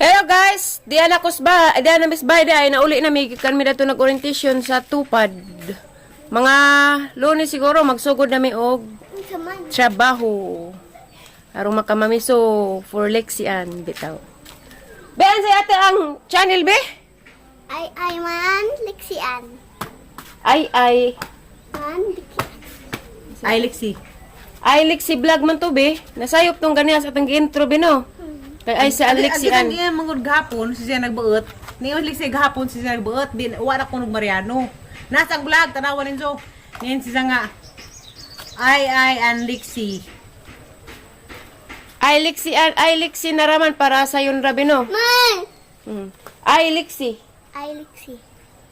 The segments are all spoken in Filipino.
Hello guys, Diana Kusba, Diana Miss Bayda ay nauli na may kami dato nag-orientation sa Tupad. Mga Lunes siguro magsugod na mi og trabaho. Aron makamamiso for Lexian bitaw. Ben sa ate ang channel be? Ay man Lexian. Ay. Man Lexian. Ay, Lexi. Ay Lexi vlog man to be. Nasayop tong ganiya sa atong intro be no. Kay ay sa Lexian. Ang ganyan mangod gahapon, siya nagbuot. Niyon Lexi gahapon siya nagbuot, din wala ko Mariano. Nasa ang vlog tanawan ninyo. Niyon siya nga ay and Lexi. Ay Lexi naraman para sa yun rabi no. Man. Ay Lexi. Ay Lexi.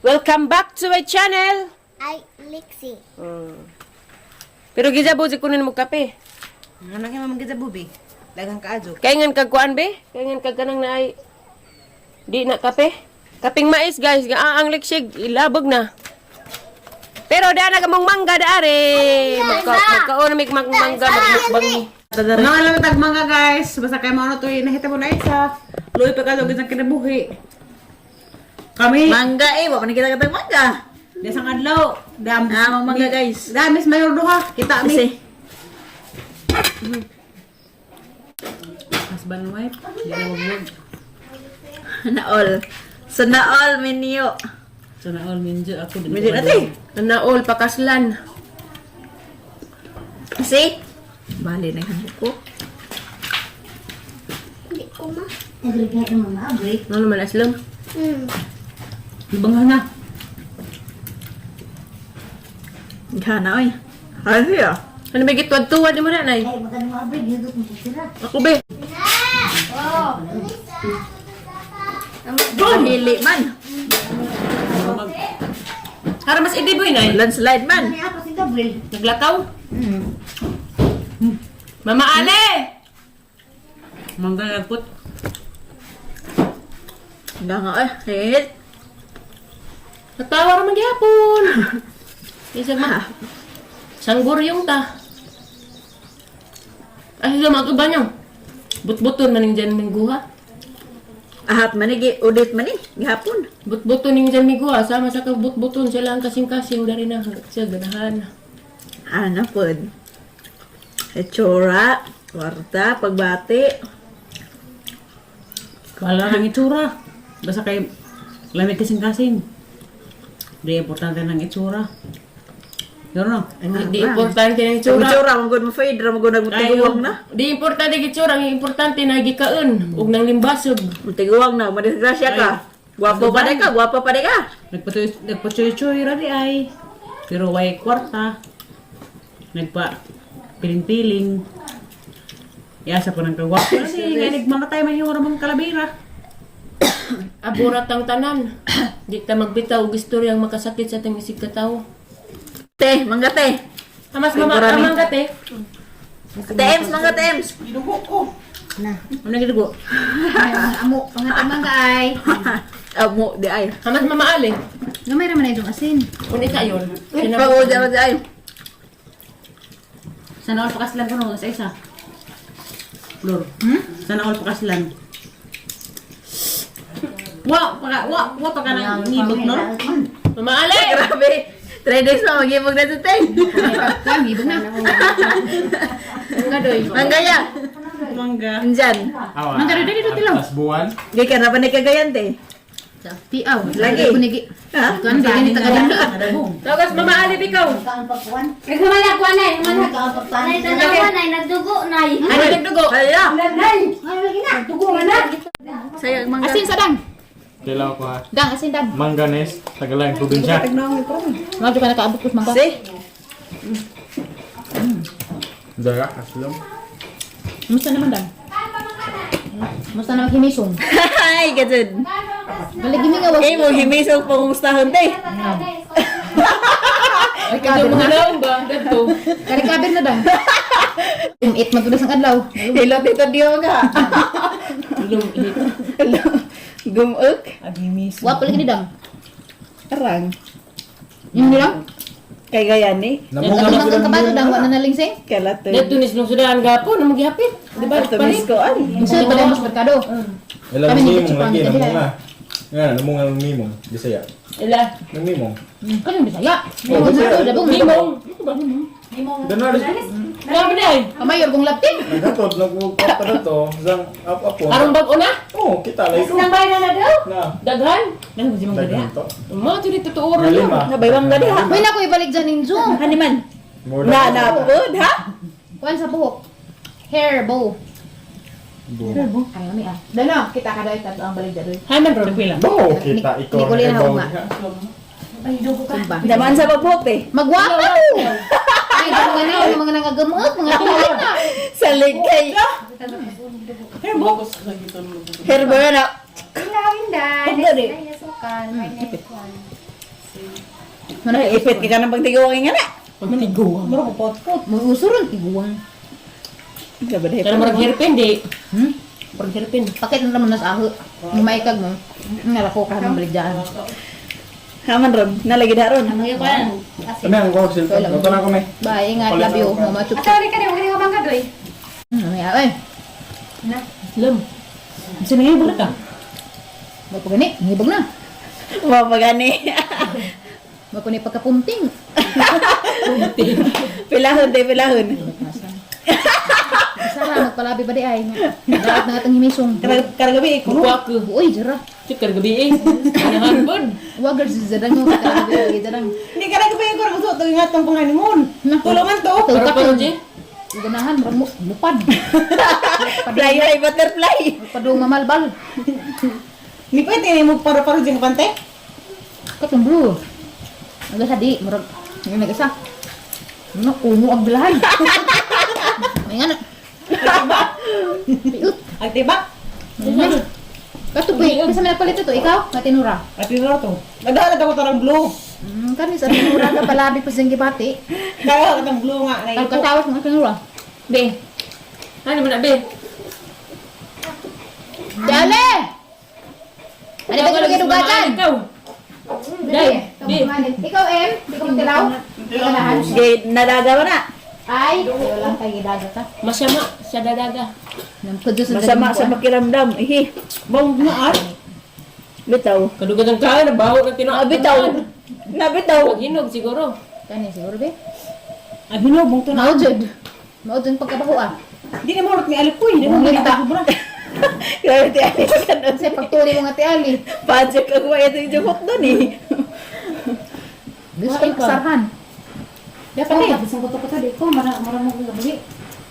Welcome back to my channel. Ay Lexi. Pero gizabo di kunin mo kape. Ano kaya mamagid sa bubi? Dagang kaadyo. Kaya ngan kagkuan be? Kaya ngan kagkanang na ay di na kape. Kaping mais guys, ang liksig ilabog na. Pero da na gamong mangga daare. Magkaon mig mangga magmukbang. Mga alam tag mga guys, basta kay mo to nahita mo na isa. Luoy pa kadto gisang kinabuhi. Kami Mangga wa man kita katang mangga. desang adlaw, Mangga guys. Damis mayor duha, kita mi. Kasi Husband wife, di na wag. naol. So naol menu. So na all minjo ako din. Medyo natin. Naol pakaslan. Kasi bali na yung buko. Hindi ko ma. Ano man aslam? Ibang na. Gana oy. Hadi ya. Ano may gitwad-tuwad mo na nay? Ako be. Hili man. Para mas idiboy nay. Landslide man. Naglakaw. Mama Ale. Mangga nagput. Ganga oy. Hit. Natawa naman gihapon. Isa ma. Sangguryong ta. Ay, lumago ba niyo? But-buton maning dyan mingguha. Ahat manigi udit mani gihapon. But-buton ning dyan mingguha. Sama sa kabut-buton sila ang kasing-kasing dari na. Siya ganahan. Ano pod? Etsura, kwarta, pagbati. Wala nang itsura. Basta kay lamig kasing-kasing. Di importante ng itsura. Yun no? Di importante ng itsura. Itsura mo gud mo fade ra mo gud nagtiguwang na. Di importante ng itsura. Ang importante na gikaon. Huwag nang limbasog. Tiguwang na, madisgrasya ka. Guwapo pa de ka, guwapo pa de ka. Nagpatuloy-tuloy ra di ay. Pero way kwarta. Nagpa piling-piling. Yasa po ng kagwapo. Kasi nagmamatay man yung ramang kalabira. Aburat ang tanan. Di ta magbitaw. Gusto rin ang makasakit sa ating isip katao. Te, mangga te. Amas Ay, mama, marami. amang kate. Tems, mangga tems. Ano gidugo? Amo, pangatamang kaay. Amo di ay. Amas mama Ale. Gamay raman na itong asin. Kung isa yun. Pagod di ay. Sana all pakaslan ko no sa isa. Lur. Sana all pakaslan. Wa paka nang ngibog no. Mama Ale! Grabe. 3 days pa mag-ibog na ito, te. Kuan, hibog na. Gadoy. Mangga ya. Mangga. Andyan. Mangga rin dito tilaw. Gay ka na pa nagkagayan, te. Tiaw. Lagi. Kunigi. Ha? Kuan, dili ni tagadalo. Tawas mama Ale bikaw. Nagmamala ko na. Ay tanawan ay nagdugo na. Ano nagdugo? Hala. Dugo na. Sayang mangga. Asin sa dang. Dilaw ko ha. Dang, asin dang. Manganes, Tagalang probinsya. Nga ka nakaabot ko mangga. Si. Dara, aslom. Musta naman dang? Musta naman himisong? Ay, gazud. Balagi mi nga was. Eh, mo himisog pangumustahon, te. Ay, kayo mga naong ba? Dato. Karikabir na dang. It magdulas ang adlaw. Hilot ito diyo ka. Gumuk. Agimis. Wapo lagi ni dang. Arang. Yung nilang? Kay Gayani. Ang mga kabato dang wala na lingsing. Kalato. Dito ni sinong sudahan gapon, namang gihapit. Di ba? Ito miss ko. Isa pa lang mas merkado. Ilan Kami ni mimong Chupan, lagi, kita namong dia. na. Nga, namong nga mimong. Bisaya. Ila. Nang mimong. Kan yung Bisaya. Mimong na to, dabong Mimong. Doon na, Grabe na eh. Kamayor kong laptin. naghatod, nagkukota na to. Sang apon. Arong bag una? Oo, kita lang ito. Nang bayan na daw. Na, Daghan. Nang si Mang Gadya. daghan to. Mo to dito to oras. Ngalima. Nabaywang gadi ha. May na ko ibalik dyan ninjo. Haniman. More Na than- napod ha. Kuan sa buhok. Hair bow. Boom. Ay, ami ah. Dala, kita ka dahil tato ang balik dyan. Hay man ro pila. Oo, kita. Ikaw Hindi ko ang rin ibaw hawak. diha. Ay, dugo ka. Diba? Daman sa pagbuhok eh. Magwapa to! Ay, dito nga na yung mga nangagamot, mga tuloy na. Sa ligay. Herbo na. Ilawin dahil. Ang gani. Ay, sukan. Ay, nasukan. Ipit ka ng pagtigawang nga na. Pagtiguan. Muro ko pot. Musuron, tiguang. Gabadhe Kaya marag hairpin di. Hmm? Marag hairpin. Pakit na naman sa aho. Umaykag mo. Ngalako ka ng balik dyan. Haman ron. Nalagi na ron. Ang mga kwan. Kami ang call cellphone. Ito na kami. Bye, ingat, love you. Mama chup. Atawari ka rin, huwag ka bang kadoy. May away. Lam. Sino nga bulat ka? Ba't po gani? Ngibog na. Mapagani. Ba't po ni pagkapunting. Pilahon tayo pilahon. Sara, magpalabi ba di ay? Dapat na atang himisong. Karagabi ko. Kuha ko. Uy, jara. Cikar gabi eh. Anahan pod. Wagar si Zarang mo. Kalabi, Zarang. Hindi karagabi ko ra gusto to ingatong pangalingon. Tulungan to. Para pa Ji. Ganahan, mupad. Fly ay butterfly. Padung mamalbal. Ni pwede ni mo para jeng pante. Katong blue. Ang sadi, murag. Ngayon nag-isa. Ano, ungo ang bilahan. May nga na. Piut. Ay tiba. Kato po, kasi may napalit ito, ikaw, matinura. At ito to. Naghahanap ako tarang blue. Kani sa tinura ka palabi pa sa gibati. Kaya ka ng blue nga na Ang ito. katawas mga tinura. Be. Ano man na be? Dale! Ano ba yung dugagan? Ikaw. Dai. Be. Ikaw, Em, di ko magtilaw. Kanahan. Gay nadaga mo na. Ay, wala kang gidaga ka. Masama sa dadaga. Namkudyo sa Masama sa pakiramdam. Ihi. Bang nga Bitaw. Kadugat ang kain na baho ng tinaw. Nabitaw. Nabitaw. Hinog siguro. Kani siguro, be? Ay hinubong to na. Maudjod. Maudjod pagkabaho ah. Di na mo ni alipoy. Di mo Mga kita. Grabe ti ali ka doon. Kasi pagtuli mo nga ti Ali. Padjak ako ito yung jukot doon eh. Gusto ko kasarhan. Dapat eh. Bisang ko tadi ko, marang mo ko gabi.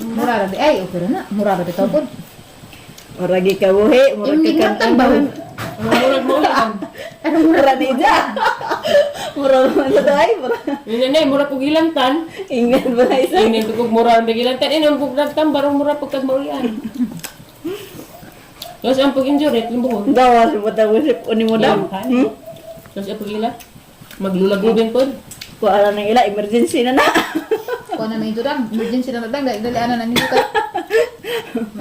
Murara di ay, okay na. Murara di tao po. Oragi ka buhi. Murag Hindi ka nga tambah. Murag mo yan. Ano Mura di dya. Mura mo na tayo. Nanay, mura kong ilantan. Ingat ba na isa? Ini kog mura ang ilantan. Ini ang pugdagtan barang mura pagkag maulian. Terus ang pag-injury, limbuhon. Dawas mo tayo usip. Uni mo daw. Terus ang pag-ila. Maglulagubin po. Kung alam ng ila, emergency na na. Kung ano na ito lang, emergency na nagdang, dali ano na nito ka.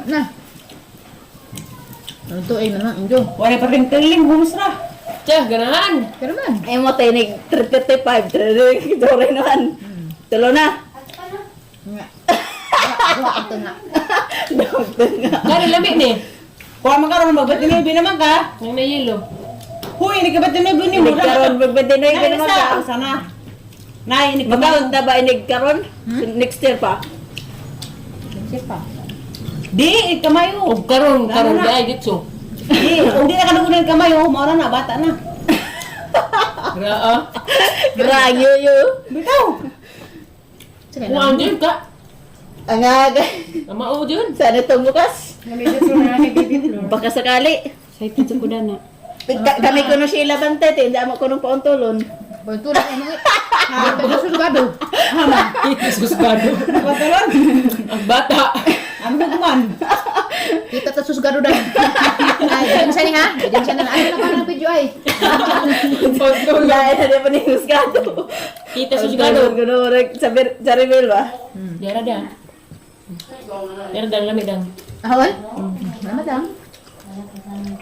Na. Ano to ay naman, Injo. Wala pa rin kaling humusra. Tiya, ganahan. Pero man, Ay mo tayo ni 335. 335. Dore naman. Tulo na. nga. Gawa ito nga. Doktor nga. Kari lamig ni. Kuha man karon magbatinibi naman ka. Ang may yelo. Huy, hindi ka batinibi ni mo. Inig karon. Magbadinoy ka naman ka. Sana. Nay, ini Magkaon ta ba inig karon? Next year pa. Sige pa. Di, kamayo. O karon di ay ditso. Di, kung di na kanugunan kamayo, maura na, bata na. Raa. Gragyo yo. Bitaw. Sige Kung na. ang dyan ka. Ang aga. Amao dyan. Sana itong bukas. Baka sakali. Sa ito sa kuda na. Kami kuno sila bante. Hindi mo kunong pauntulon. Boy, tulad ay mga ito susugado. Isusgado. Patulan. Ang bata. Ang hugman. Kita ta susugado dan. Ay, diyan siya ni ha. Diyan siya na. Ano na ba ng video ay? Wala na niya pa ni Husgado. Kita sa sigado. Kuno sa reveal ba? Diara dia. Diara dan lamig dan. Ahol? Namadang.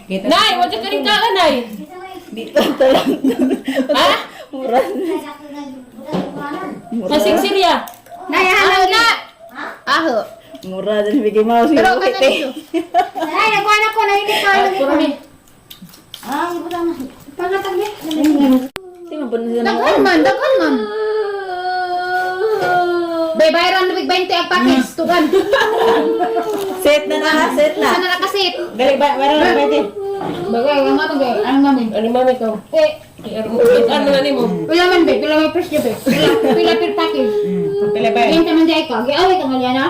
Nay, wajah ka rin ka nay. Dito talang. Ha? Mura. Ay, ako nag Sa Sirya. Aho na. Aho. Mura din Mickey Mouse. Pero Yung kan puti. dito. Ay, nakuha na ko na hindi ko. Kurami. Pangatag ni. Tingnan po na sila. Daghan man. Bay, bayaran na 20 ang package. Tugan. Set na. Isa na nakasit. Gali ba? Meron na ba ito? Bagay, ang mami, be. Ang mami. Ano mami ko? Ano na nimo? Pila man, be. Pila may presyo, be. Pila per package. Pila ba? Yan naman dyan ikaw. Giaway ka nga na.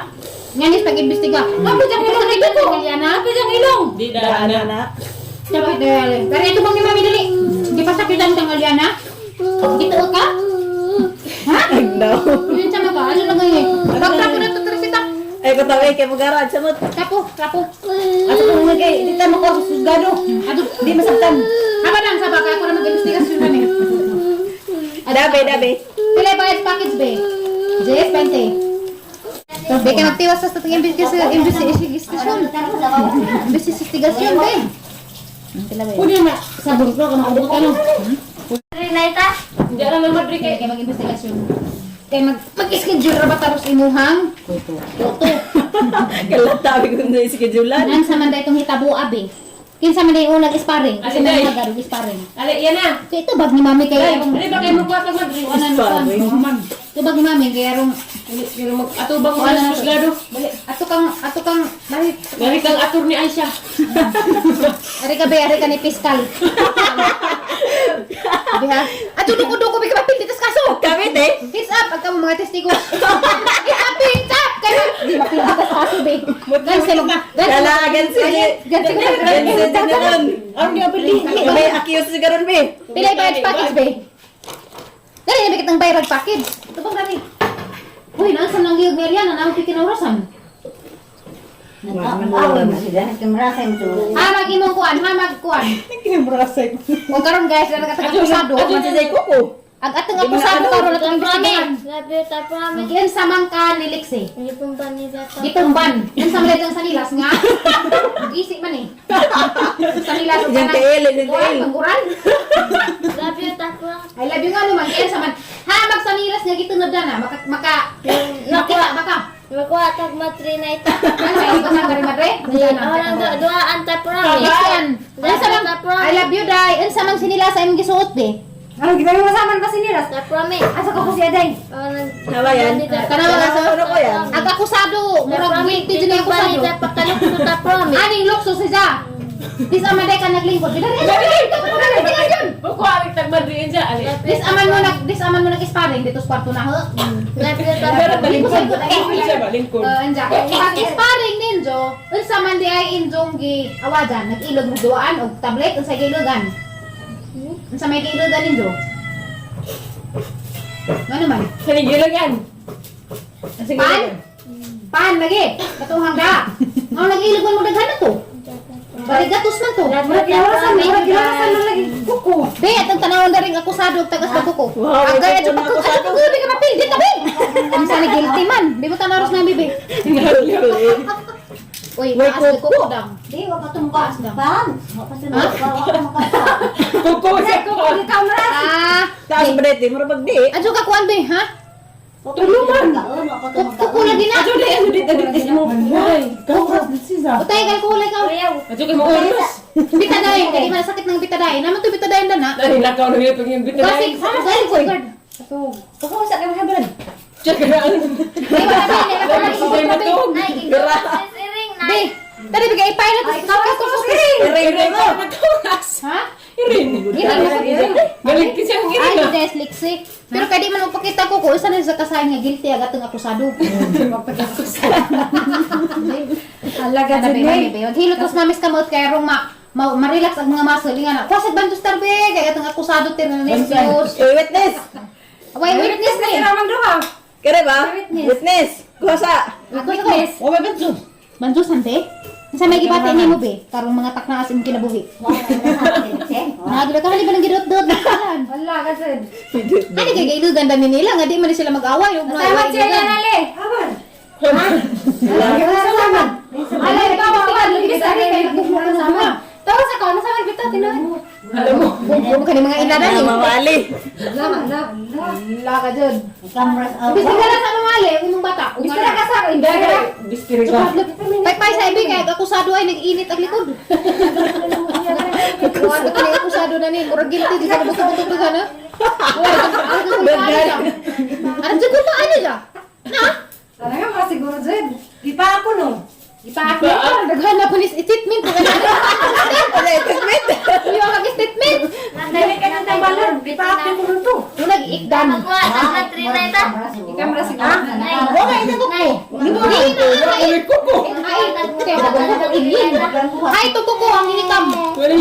Nganis pag-imbestiga. Apa dyan ilong na ito? Apa dyan ilong? Di daan na. Na. Dapat dali. Dari ito bang ni mami dali? Di pa sakitan kang Aliana? Dito ka? Ha? Daw. Yun sama ka. Ano na ganyan? Pagkapo na ito kita. Ay, ko tawag kay Mugarad. Samot. Kapo. Ato kung magay. Dito mo ko susgado. Ado. Di masaktan. Haba lang sa baka. Ako na mag-investigasyon na eh. Dabe. Pila bayad package be? Yes, 20. So, be ka magtiwas sa tingin investigasyon. Investigasyon be. Pila be? Pwede na. Sa bungko ka makabot ka no. Rinayta. Hindi na madri kay. Kaya mag-investigasyon. Kaya mag-schedule ra ba tapos imuhang? Toto. Kalat tabi ko na isikedulan. Nan sa man da itong hitabo abi. Kinsa man day unang sparring. Kasi Alin, man day? magaro sparring. Ali, yan na. So ito bag ni mami kay arong. Ano ba kayo magkuha kag madri? Sparring. Ito bag ni mami kay arong. Atubang mo Wala sa na. susgado. Ato kang bakit? Gari kang atur ni Aisha. Ari ka ni piskal. Biha. Ato duko bi ka mapindi tas kaso. Kami te. Hits up pagka mo mga testigo. Hits up kayo. Di mapindi tas kaso be. Ganse mo. Kalagan sila. Ganse mo. Ganse din na ron. Ano niya pili? Kami akiyos si Garon be. Pilay bayad package be. Dali na bigit ng bayad package. Ito bang dali? Uy, nasa nang giyog Mariana na ako kinurasan. Hamag imong kuan, hamag kuan. Kinamrasay ko. O karon guys, na nagataga-pusado. Masisay ko ko. Ag atong apusado karon atong investigahan. Labi ta promise. Yan sa man ka ni Lexi. Hindi pong panida pa. Gitumban. Yan sa malay sa nilas nga. Isip man eh. Sa nilas Yan tail, yan Kuan, tail. pangkuran. Labi ta promise. I love you nga naman. Yan sa man. Hamag sa nilas nga gitunod na. Maka. Nakita baka. Magkuha tag matrinayta. Yan sa iba sa madre. Orang duaan ta promise. Yan. Yan sa man. I love you dai. Yan sa man sinila sa imong gisuot be. Ano ginawa mo sa man pa sinilas? Ta promise. Asa ka po siya day? Nawa yan. Kanawa nga sa Ano ko yan? Ag akusado. Murag guilty din ang akusado. Panida pakalok ko ta promise. Aning lukso siya. Dis aman day ka naglingkod. Dili yun. Kuha rin tag madri siya. Ali. Dis aman mo nag-sparring dito sa kwarto na ho. Labi ta Pero promise. balingkod. Siya balingkod. Anja. Pag sparring ninjo, unsa man di ay injong gi awajan, nag-ilog mo duaan og tablet unsa giilogan. Unsa may giilogan ninjo? Ano man? Kanigilo yan. Pan? Pan lagi. Katong hangga. Ang nag-ilog mo daghan na to. Barigatos man to. Murag gilawasan man lagi. Kuko. Be, atong tanawon daring akusado og tagas na kuko. Wow, may Agay kuko at na akusado. Di ka mapili ka be. Ang sa guilty man. Di mo tanaros na bibi. Uy, May taas kuko. kuko dang. Di wa pa tumpas Taas dang. ban. Wa pa sunod pa wa pa makata. Kuko siya kuko. Ah, Taas ba dito? Mura pag di. adyo ka kuan be, ha? Tuluman. Wa pa tumpas. Kuko lagi na. Ato di ano dito dito mo. Ay. Utay kay kulay ka. Ato kay mo oras. Bitadayin, kay man sakit ng bitadayin. Naman to bitadayin dana. Dahil lakaw na yung pagyung bito na Kasi yun. dahil ko guard. Kuko sa kay mahabalan. Check it out. Ay wala ba ni wala Dahil sa imo to. Ay, ginawa siring na. Be, tadi bigay pilot sa ko sa screen. Irin mo. Nagkuras. Ha? Irin. Galing kasi ang Ay, irin na. des liksi. Pero kadi man upakita ko isa na sa kasayan nga guilty agatong akusado. Alaga din ni. Hilot tas mamis kamot kay rong ma-relax ang mga muscle nga na. Kwasad bantus tarbe kay atong akusado tinanis news. Witness. Away witness ni. Kere ba? Witness. Kusa. Witness. O ba benso? Manjus ante. Sa may gibati ni mo be, karong mga takna asim kinabuhi. Nagila ka hali ba nang gidot-dot na kalan. Wala ka sad. Ani kay gailugan dami nila nga di man sila mag-away ug Sama siya na nali. Alay ka ba ka lagi sa ari kay nagbubukan sama. Tawas ako na sa bitaw tinuod. Bumbong ka ni mga inadan eh. Mamali. Wala ka dyan. Ibig ka lang sa mamali, yung bata. Ibig ka sa akin, Biskiri ka. Pay sa ibig, kahit akusado ay nag-init ang likod. Kung ano ka ni akusado na ni, murag guilty, di ka nabuto-buto ka na. Ano dyan kung paano dyan? Na? Talaga mga siguro dyan. Di pa ako no. Ipaak mo, naghanap po ni statement. Ano yung treatment? Yung mag-statement. Nandali ka ng tambalan. Di pa ako ko to. Yung nag-ikdan. Ikamera siguro. Okay, ito ko. Ay, ito ko ang inikam.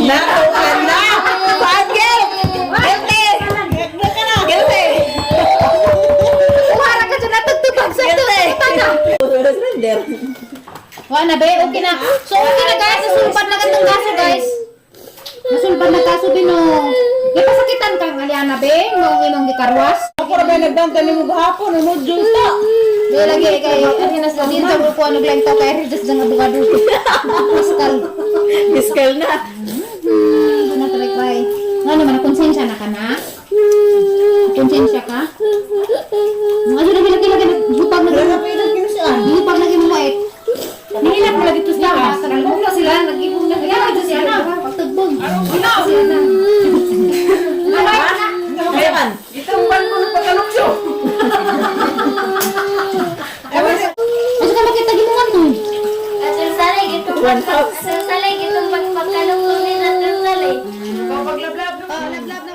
Nakuha na! Pagil! Guilty! Guilty! Umara ka dyan natagtutog sa ito. Wala surrender. Wala na, be. Okay na. So, okay na guys. Nasulpan na ganitong kaso, guys. Nasulpan na kaso din, no. Ipasakitan kang aliana, be. Nung imong gikarwas. Ako na ba nagdanta ni mo gahapon? Ano, junta? Be, lagi kay ano na sa din sa grupo ano lang to kay Regis ng abogado. Pascal. Miskal na. Ano try kay? Nga naman konsensya na ka na? Konsensya ka? Ano lagi hupag na hupag lagi mo wait. Nihilap mo lagi to sa kalimong na sila. Nag-ibong na sila. Siya na. Pagtugbog. Siya na. Ngayon. Itong ban ko ng pagkaluksyo. Asa ka makita gimungan to? One house. Lablab na